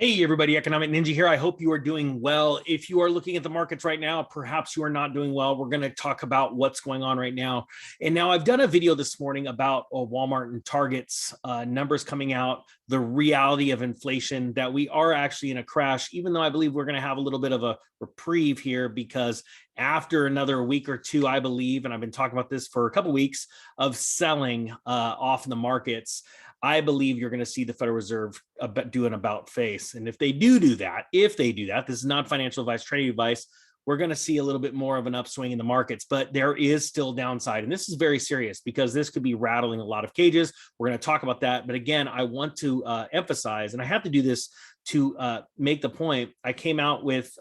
Hey everybody, Economic Ninja here. I hope you are doing well. If you are looking at the markets right now, perhaps you are not doing well. We're going to talk about what's going on right now. And now I've done a video this morning about Walmart and Target's numbers coming out, the reality of inflation, that we are actually in a crash, even though I believe we're going to have a little bit of a reprieve here because after another week or two, I believe, and I've been talking about this for a couple of weeks of selling off in the markets, I believe you're going to see the Federal Reserve do an about face. And if they do that, this is not financial advice, trading advice, we're going to see a little bit more of an upswing in the markets, but there is still downside. And this is very serious because this could be rattling a lot of cages. We're going to talk about that. But again, I want to emphasize, and I have to do this to make the point. I came out with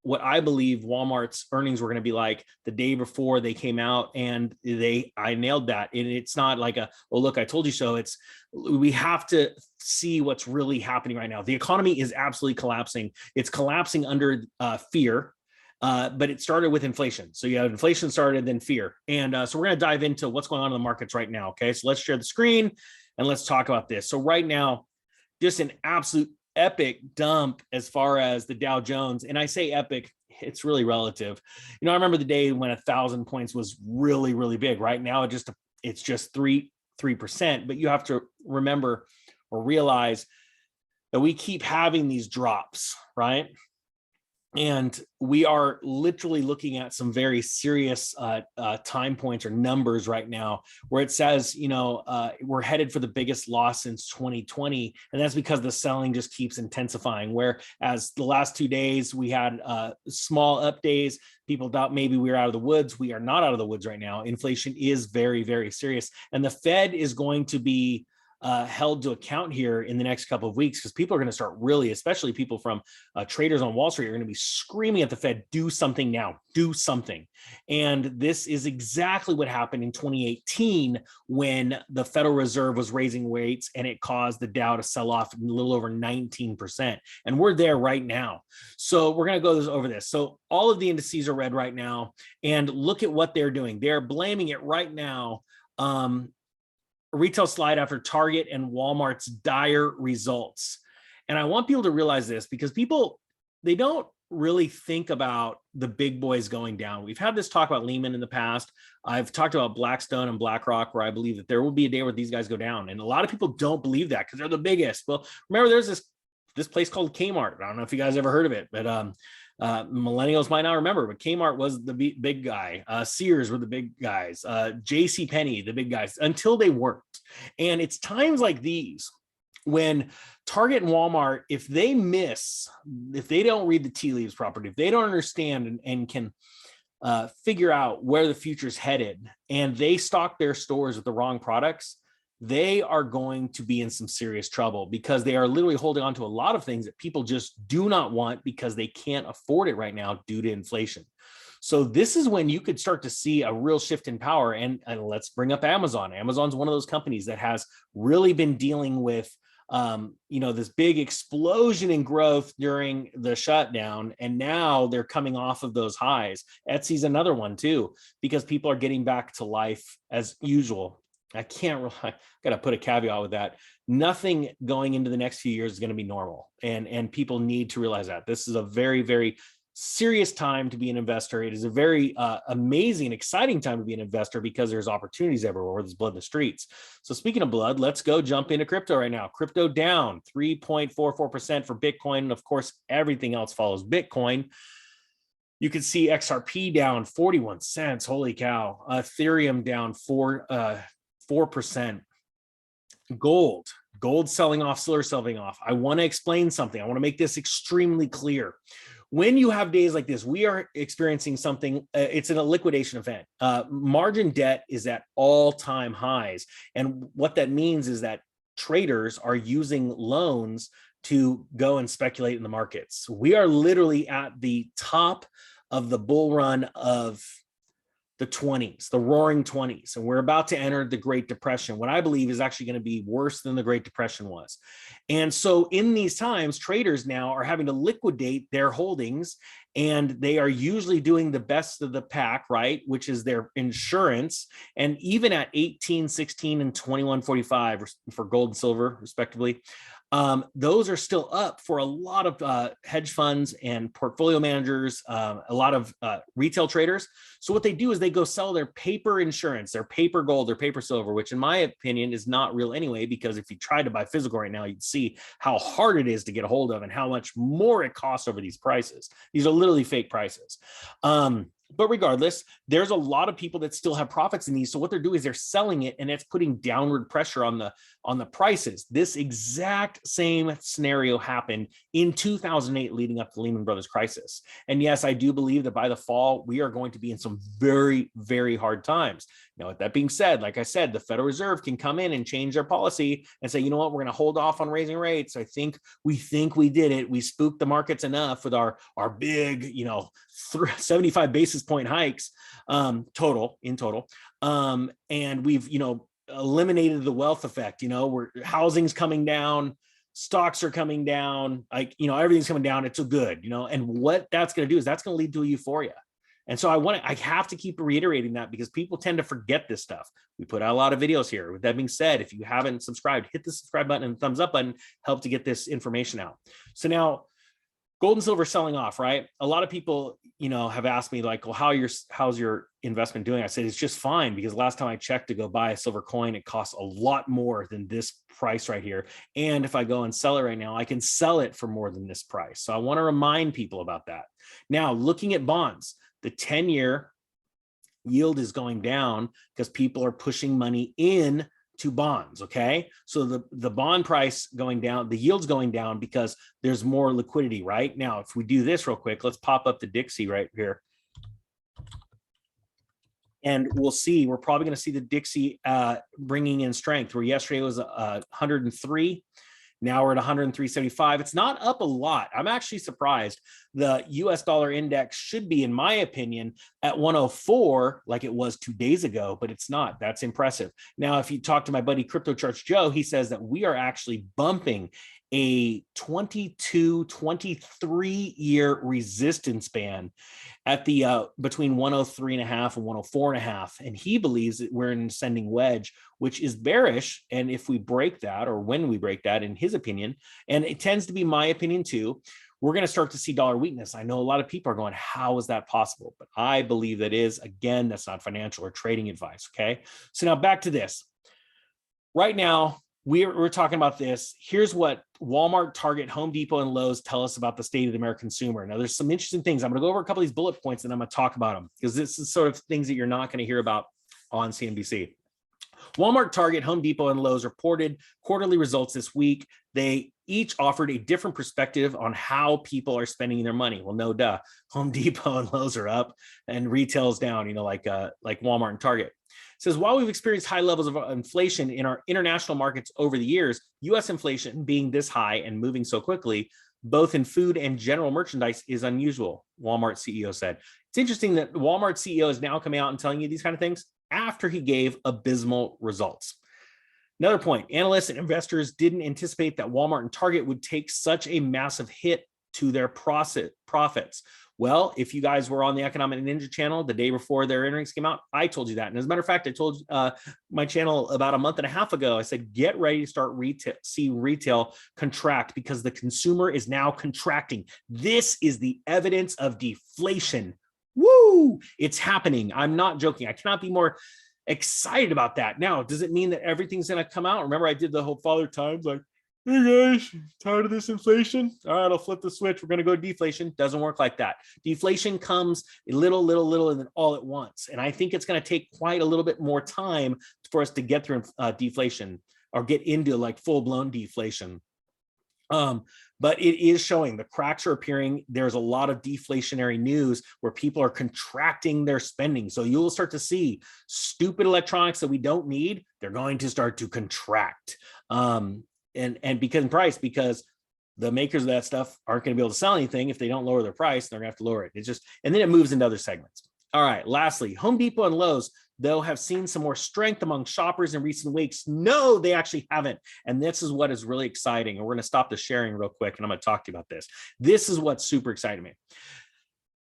what I believe Walmart's earnings were going to be like the day before they came out, and I nailed that. And it's not like well, look, I told you so. We have to see what's really happening right now. The economy is absolutely collapsing. It's collapsing under fear, but it started with inflation. So you have inflation started, then fear. And so we're going to dive into what's going on in the markets right now. Okay, so let's share the screen and let's talk about this. So right now, just an absolute epic dump as far as the Dow Jones. And I say epic, it's really relative. You know, I remember the day when 1,000 points was really, really big. Right now, it's just 3%. But you have to remember or realize that we keep having these drops, right? And we are literally looking at some very serious time points or numbers right now where it says, we're headed for the biggest loss since 2020. And that's because the selling just keeps intensifying. Whereas the last 2 days, we had small up days. People thought maybe we were out of the woods. We are not out of the woods right now. Inflation is very, very serious. And the Fed is going to be held to account here in the next couple of weeks because people are going to start really, especially people from traders on Wall Street, are going to be screaming at the Fed, do something now, do something. And this is exactly what happened in 2018 when the Federal Reserve was raising rates and it caused the Dow to sell off a little over 19%. And we're there right now. So we're going to go over this. So all of the indices are red right now. And look at what they're doing. They're blaming it right now. Retail slide after Target and Walmart's dire results. And I want people to realize this because they don't really think about the big boys going down. We've had this talk about Lehman in the past. I've talked about Blackstone and BlackRock, where I believe that there will be a day where these guys go down. And a lot of people don't believe that because they're the biggest. Well, remember there's this place called Kmart. I don't know if you guys ever heard of it, but millennials might not remember, but Kmart was the big guy. Sears were the big guys. JCPenney, the big guys, until they weren't. And it's times like these when Target and Walmart, if they don't read the tea leaves properly, if they don't understand and can figure out where the future's headed, and they stock their stores with the wrong products, they are going to be in some serious trouble because they are literally holding on to a lot of things that people just do not want because they can't afford it right now due to inflation. So this is when you could start to see a real shift in power. And let's bring up Amazon. Amazon's one of those companies that has really been dealing with this big explosion in growth during the shutdown. And now they're coming off of those highs. Etsy's another one too, because people are getting back to life as usual. I got to put a caveat with that. Nothing going into the next few years is going to be normal. And people need to realize that this is a very, very serious time to be an investor. It is a very amazing, exciting time to be an investor because there's opportunities everywhere. There's blood in the streets. So speaking of blood, let's go jump into crypto right now. Crypto down 3.44% for Bitcoin. And of course, everything else follows Bitcoin. You can see XRP down 41 cents. Holy cow. Ethereum down 4%. Gold selling off, silver selling off. I want to explain something. I want to make this extremely clear. When you have days like this, we are experiencing something. It's a liquidation event. Margin debt is at all-time highs. And what that means is that traders are using loans to go and speculate in the markets. We are literally at the top of the bull run of the 20s, the roaring 20s. And we're about to enter the Great Depression, what I believe is actually going to be worse than the Great Depression was. And so in these times, traders now are having to liquidate their holdings, and they are usually doing the best of the pack, right? Which is their insurance. And even at 18, 16, and 21.45 for gold and silver, respectively, those are still up for a lot of hedge funds and portfolio managers, a lot of retail traders. So what they do is they go sell their paper insurance, their paper gold, their paper silver, which in my opinion is not real anyway, because if you tried to buy physical right now, you'd see how hard it is to get a hold of and how much more it costs over these prices. These are literally fake prices. But regardless, there's a lot of people that still have profits in these. So what they're doing is they're selling it, and it's putting downward pressure on the prices. This exact same scenario happened in 2008, leading up to the Lehman Brothers crisis. And yes, I do believe that by the fall, we are going to be in some very, very hard times. Now, with that being said, like I said, the Federal Reserve can come in and change their policy and say, you know what, we're going to hold off on raising rates. We think we did it. We spooked the markets enough with our big, 75 basis point hikes total. And we've, eliminated the wealth effect. Housing's coming down, stocks are coming down, everything's coming down. It's so good, and what that's going to do is that's going to lead to a euphoria. And so I have to keep reiterating that, because people tend to forget this stuff. We put out a lot of videos here. With that being said, if you haven't subscribed, hit the subscribe button and the thumbs up button, help to get this information out. So now, gold and silver selling off, right? A lot of people, have asked me like, well, how's your investment doing? I said, it's just fine, because last time I checked to go buy a silver coin, it costs a lot more than this price right here. And if I go and sell it right now, I can sell it for more than this price. So I want to remind people about that. Now, looking at bonds, the 10-year yield is going down because people are pushing money in to bonds. Okay. So the bond price going down, the yield's going down because there's more liquidity right now. If we do this real quick, let's pop up the Dixie right here. And we'll see, we're probably going to see the Dixie bringing in strength, where yesterday was 103. Now we're at 103.75. It's not up a lot. I'm actually surprised. The US dollar index should be, in my opinion, at 104 like it was 2 days ago, but it's not. That's impressive. Now, if you talk to my buddy Crypto Charts Joe, he says that we are actually bumping a 22, 23-year resistance band at the between 103.5 and 104.5. And he believes that we're in an ascending wedge, which is bearish. And if we break that, or when we break that, in his opinion, and it tends to be my opinion too, we're going to start to see dollar weakness. I know a lot of people are going, how is that possible? But I believe that is, again, that's not financial or trading advice. Okay. So now back to this. Right now, we're talking about this. Here's what Walmart, Target, Home Depot, and Lowe's tell us about the state of the American consumer. Now, there's some interesting things. I'm going to go over a couple of these bullet points and I'm going to talk about them, because this is sort of things that you're not going to hear about on CNBC. Walmart, Target, Home Depot, and Lowe's reported quarterly results this week. They each offered a different perspective on how people are spending their money. Well, no duh. Home Depot and Lowe's are up and retail's down, like Walmart and Target. It says, while we've experienced high levels of inflation in our international markets over the years, U.S. inflation being this high and moving so quickly, both in food and general merchandise, is unusual, Walmart CEO said. It's interesting that Walmart CEO is now coming out and telling you these kind of things after he gave abysmal results. Another point, analysts and investors didn't anticipate that Walmart and Target would take such a massive hit to their profits. Well, if you guys were on the Economic Ninja channel the day before their earnings came out, I told you that. And as a matter of fact, I told my channel about a month and a half ago, I said, get ready to start see retail contract, because the consumer is now contracting. This is the evidence of deflation. Woo! It's happening. I'm not joking. I cannot be more excited about that. Now, does it mean that everything's going to come out? Remember, I did the whole Father Times, like, hey guys, tired of this inflation? All right, I'll flip the switch. We're going to go to deflation. Doesn't work like that. Deflation comes a little, and then all at once. And I think it's going to take quite a little bit more time for us to get through deflation, or get into like full-blown deflation. But it is showing the cracks are appearing. There's a lot of deflationary news where people are contracting their spending. So you'll start to see stupid electronics that we don't need. They're going to start to contract. And because in price, because the makers of that stuff aren't going to be able to sell anything if they don't lower their price. They're going to have to lower it. It's just, and then it moves into other segments. All right. Lastly, Home Depot and Lowe's, though, have seen some more strength among shoppers in recent weeks. No, they actually haven't. And this is what is really exciting. And we're going to stop the sharing real quick, and I'm going to talk to you about this. This is what's super exciting me.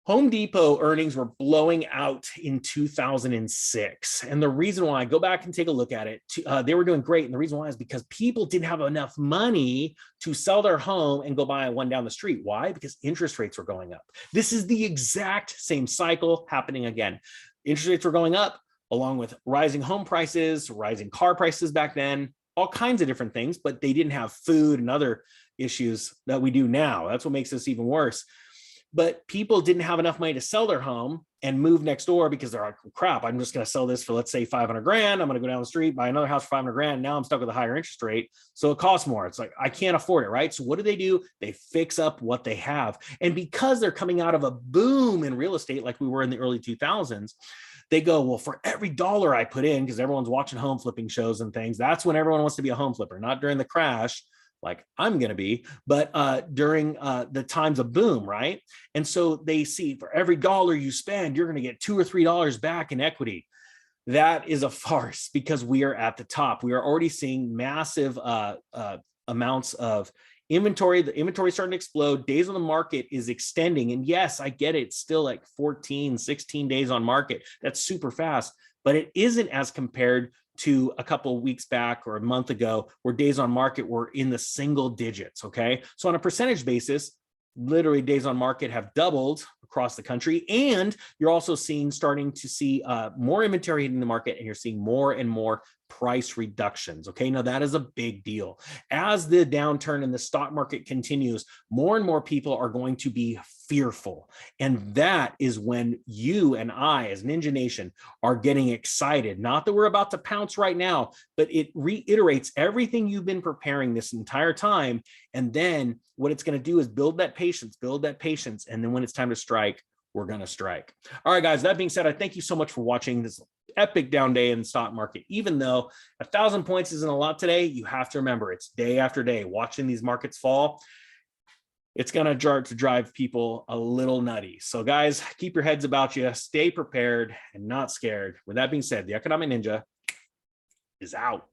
Home Depot earnings were blowing out in 2006. And the reason why, go back and take a look at it, they were doing great. And the reason why is because people didn't have enough money to sell their home and go buy one down the street. Why? Because interest rates were going up. This is the exact same cycle happening again. Interest rates were going up along with rising home prices, rising car prices back then, all kinds of different things, but they didn't have food and other issues that we do now. That's what makes this even worse. But people didn't have enough money to sell their home and move next door because they're like, crap, I'm just going to sell this for, let's say, 500 grand. I'm going to go down the street, buy another house for 500 grand. Now I'm stuck with a higher interest rate. So it costs more. It's like, I can't afford it, right? So what do? They fix up what they have. And because they're coming out of a boom in real estate, like we were in the early 2000s, they go, well, for every dollar I put in, because everyone's watching home flipping shows and things, that's when everyone wants to be a home flipper, not during the crash, like I'm going to be, but during the times of boom, right? And so they see for every dollar you spend, you're going to get $2 or $3 back in equity. That is a farce because we are at the top. We are already seeing massive amounts of inventory. The inventory is starting to explode. Days on the market is extending. And yes, I get it. It's still like 14, 16 days on market. That's super fast, but it isn't as compared to a couple of weeks back or a month ago where days on market were in the single digits, okay? So on a percentage basis, literally days on market have doubled across the country, and you're also starting to see more inventory hitting the market, and you're seeing more and more price reductions, okay? Now that is a big deal. As the downturn in the stock market continues, more and more people are going to be fearful. And that is when you and I, as Ninja Nation, are getting excited. Not that we're about to pounce right now, but it reiterates everything you've been preparing this entire time. And then what it's going to do is build that patience. And then when it's time to strike, we're going to strike. All right, guys, that being said, I thank you so much for watching this epic down day in the stock market. Even though 1,000 points isn't a lot today, you have to remember it's day after day watching these markets fall. It's going to drive people a little nutty. So guys, keep your heads about you, stay prepared and not scared. With that being said, the Economic Ninja is out.